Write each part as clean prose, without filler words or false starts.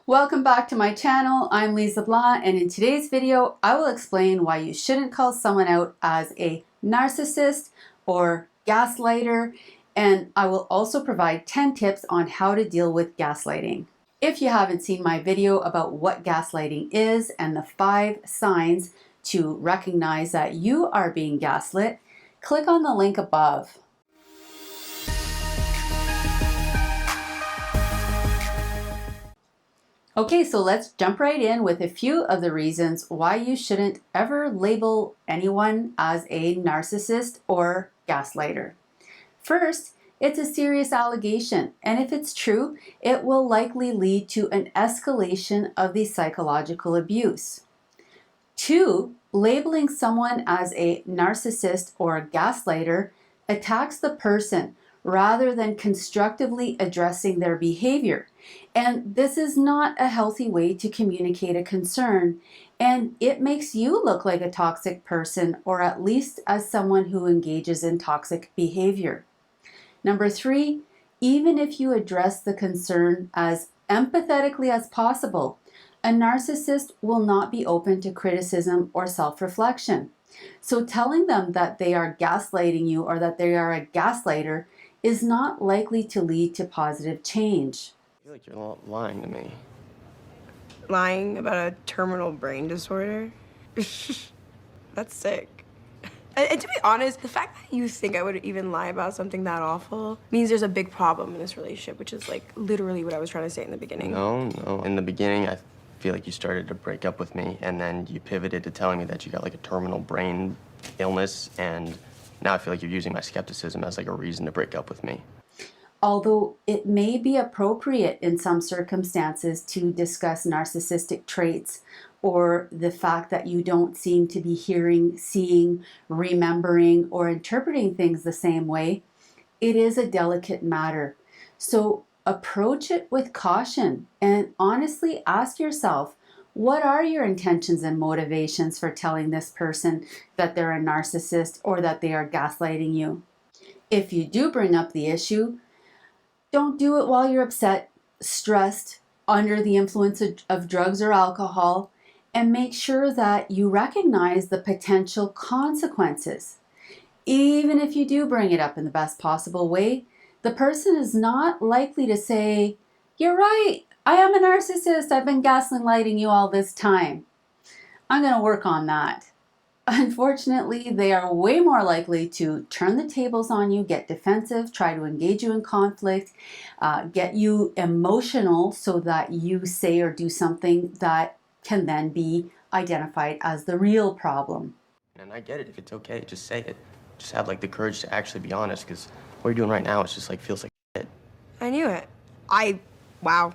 Welcome back to my channel. I'm Lise Leblanc, and in today's video I will explain why you shouldn't call someone out as a narcissist or gaslighter, and I will also provide 10 tips on how to deal with gaslighting. If you haven't seen my video about what gaslighting is and the 5 signs to recognize that you are being gaslit, click on the link above. Okay, so let's jump right in with a few of the reasons why you shouldn't ever label anyone as a narcissist or gaslighter. First, it's a serious allegation, and if it's true, it will likely lead to an escalation of the psychological abuse. 2, labeling someone as a narcissist or a gaslighter attacks the person rather than constructively addressing their behavior. And this is not a healthy way to communicate a concern, and it makes you look like a toxic person, or at least as someone who engages in toxic behavior. Number 3, even if you address the concern as empathetically as possible, a narcissist will not be open to criticism or self-reflection. So telling them that they are gaslighting you or that they are a gaslighter is not likely to lead to positive change. I feel like you're lying to me. Lying about a terminal brain disorder? That's sick. And to be honest, the fact that you think I would even lie about something that awful means there's a big problem in this relationship, which is like literally what I was trying to say in the beginning. No. In the beginning, I feel like you started to break up with me, and then you pivoted to telling me that you got like a terminal brain illness, and now I feel like you're using my skepticism as like a reason to break up with me. Although it may be appropriate in some circumstances to discuss narcissistic traits or the fact that you don't seem to be hearing, seeing, remembering, or interpreting things the same way, it is a delicate matter. So approach it with caution and honestly ask yourself, what are your intentions and motivations for telling this person that they're a narcissist or that they are gaslighting you? If you do bring up the issue, don't do it while you're upset, stressed, under the influence of drugs or alcohol, and make sure that you recognize the potential consequences. Even if you do bring it up in the best possible way, the person is not likely to say, "You're right, I am a narcissist, I've been gaslighting you all this time. I'm going to work on that." Unfortunately, they are way more likely to turn the tables on you, get defensive, try to engage you in conflict, get you emotional so that you say or do something that can then be identified as the real problem. And I get it. If it's okay, just say it. Just have like the courage to actually be honest, because what you're doing right now is just like feels like shit. I knew it. Wow.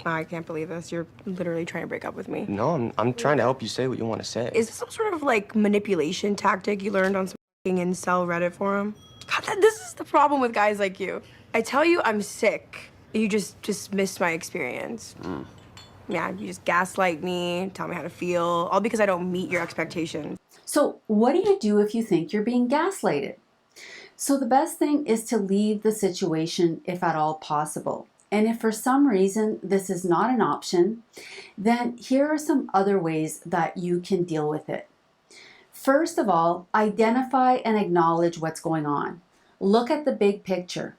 I can't believe this. You're literally trying to break up with me. No, I'm trying to help you say what you want to say. Is this some sort of like manipulation tactic you learned on some fucking incel Reddit forum? God, this is the problem with guys like you. I tell you I'm sick. You just missed my experience. Yeah, you just gaslight me, tell me how to feel, all because I don't meet your expectations. So what do you do if you think you're being gaslighted? So the best thing is to leave the situation if at all possible. And if for some reason this is not an option, then here are some other ways that you can deal with it. First of all, identify and acknowledge what's going on. Look at the big picture.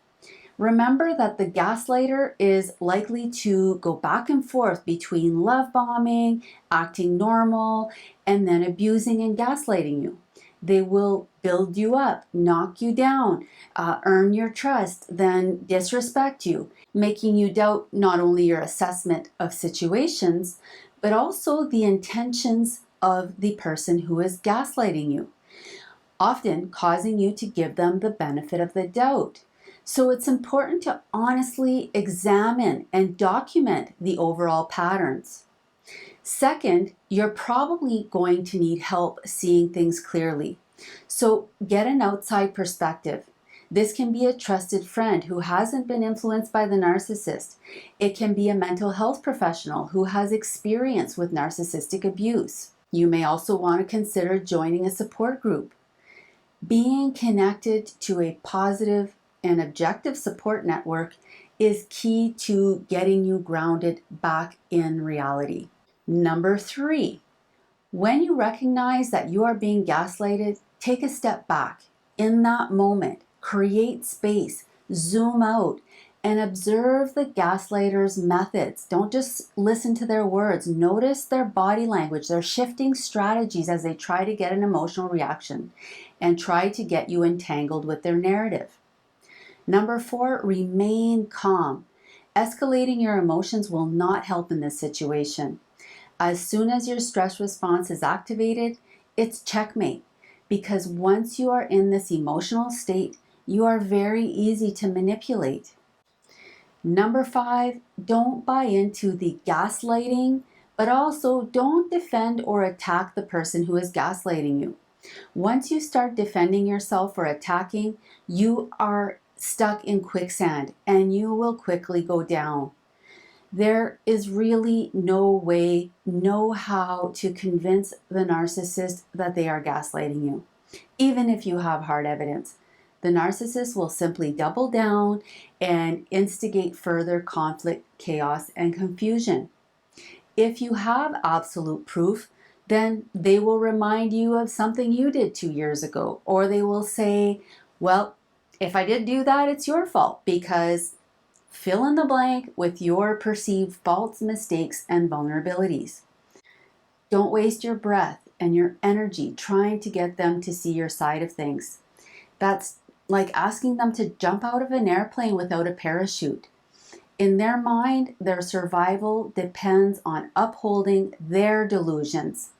Remember that the gaslighter is likely to go back and forth between love bombing, acting normal, and then abusing and gaslighting you. They will build you up, knock you down, earn your trust, then disrespect you, making you doubt not only your assessment of situations, but also the intentions of the person who is gaslighting you, often causing you to give them the benefit of the doubt. So it's important to honestly examine and document the overall patterns. Second, you're probably going to need help seeing things clearly. So get an outside perspective. This can be a trusted friend who hasn't been influenced by the narcissist. It can be a mental health professional who has experience with narcissistic abuse. You may also want to consider joining a support group. Being connected to a positive and objective support network is key to getting you grounded back in reality. Number 3, when you recognize that you are being gaslighted, take a step back. In that moment, create space, zoom out, and observe the gaslighter's methods. Don't just listen to their words. Notice their body language, their shifting strategies as they try to get an emotional reaction and try to get you entangled with their narrative. Number 4, remain calm. Escalating your emotions will not help in this situation. As soon as your stress response is activated, it's checkmate. Because once you are in this emotional state, you are very easy to manipulate. Number 5, don't buy into the gaslighting, but also don't defend or attack the person who is gaslighting you. Once you start defending yourself or attacking, you are stuck in quicksand and you will quickly go down. There is really no way, no how to convince the narcissist that they are gaslighting you, even if you have hard evidence. The narcissist will simply double down and instigate further conflict, chaos, and confusion. If you have absolute proof, then they will remind you of something you did 2 years ago, or they will say, well, if I did do that, it's your fault, because fill in the blank with your perceived faults, mistakes, and vulnerabilities. Don't waste your breath and your energy trying to get them to see your side of things. That's like asking them to jump out of an airplane without a parachute. In their mind, their survival depends on upholding their delusions.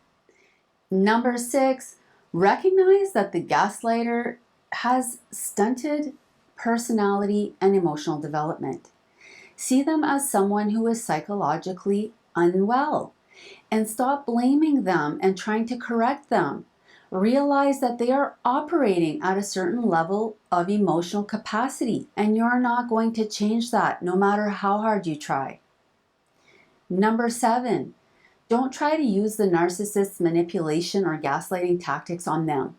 Number 6, recognize that the gaslighter has stunted personality and emotional development. See them as someone who is psychologically unwell and stop blaming them and trying to correct them. Realize that they are operating at a certain level of emotional capacity and you're not going to change that no matter how hard you try. Number 7, don't try to use the narcissist's manipulation or gaslighting tactics on them.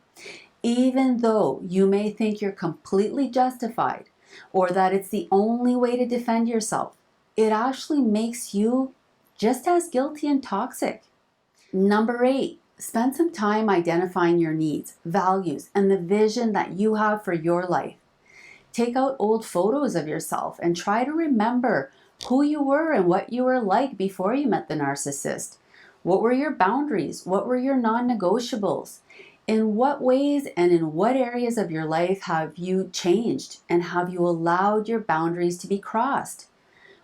Even though you may think you're completely justified or that it's the only way to defend yourself, it actually makes you just as guilty and toxic. Number 8, spend some time identifying your needs, values, and the vision that you have for your life. Take out old photos of yourself and try to remember who you were and what you were like before you met the narcissist. What were your boundaries? What were your non-negotiables? In what ways and in what areas of your life have you changed and have you allowed your boundaries to be crossed?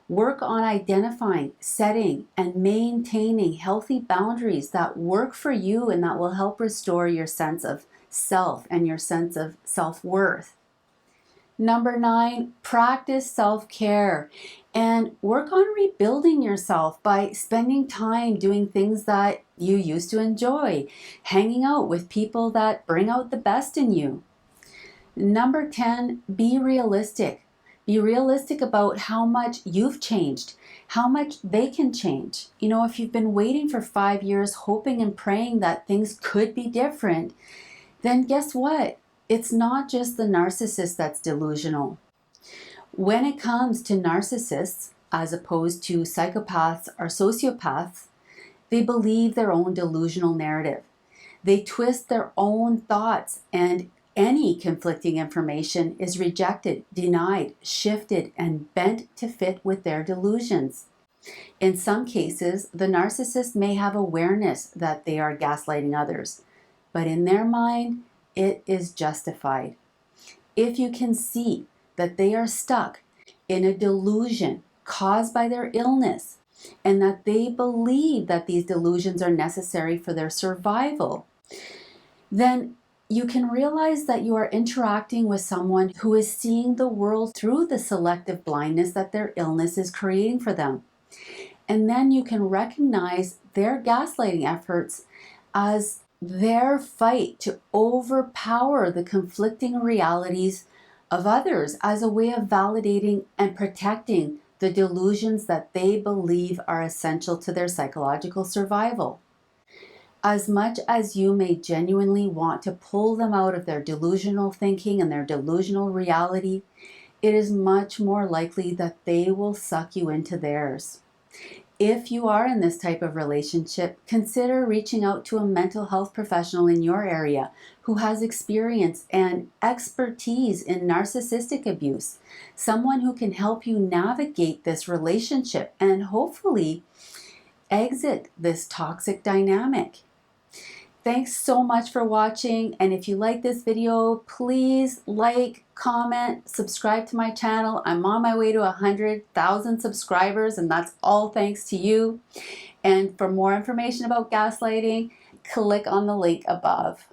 Work on identifying, setting, and maintaining healthy boundaries that work for you and that will help restore your sense of self and your sense of self-worth. Number 9, practice self-care and work on rebuilding yourself by spending time doing things that you used to enjoy, hanging out with people that bring out the best in you. Number 10, be realistic. Be realistic about how much you've changed, how much they can change. You know, if you've been waiting for 5 years, hoping and praying that things could be different, then guess what? It's not just the narcissist that's delusional. When it comes to narcissists, as opposed to psychopaths or sociopaths, they believe their own delusional narrative. They twist their own thoughts, and any conflicting information is rejected, denied, shifted, and bent to fit with their delusions. In some cases, the narcissist may have awareness that they are gaslighting others, but in their mind, it is justified. If you can see that they are stuck in a delusion caused by their illness, and that they believe that these delusions are necessary for their survival, then you can realize that you are interacting with someone who is seeing the world through the selective blindness that their illness is creating for them. And then you can recognize their gaslighting efforts as their fight to overpower the conflicting realities of others as a way of validating and protecting the delusions that they believe are essential to their psychological survival. As much as you may genuinely want to pull them out of their delusional thinking and their delusional reality, it is much more likely that they will suck you into theirs. If you are in this type of relationship, consider reaching out to a mental health professional in your area who has experience and expertise in narcissistic abuse, someone who can help you navigate this relationship and hopefully exit this toxic dynamic. Thanks so much for watching, and if you like this video, please like, comment, subscribe to my channel. I'm on my way to 100,000 subscribers, and that's all thanks to you. And for more information about gaslighting, click on the link above.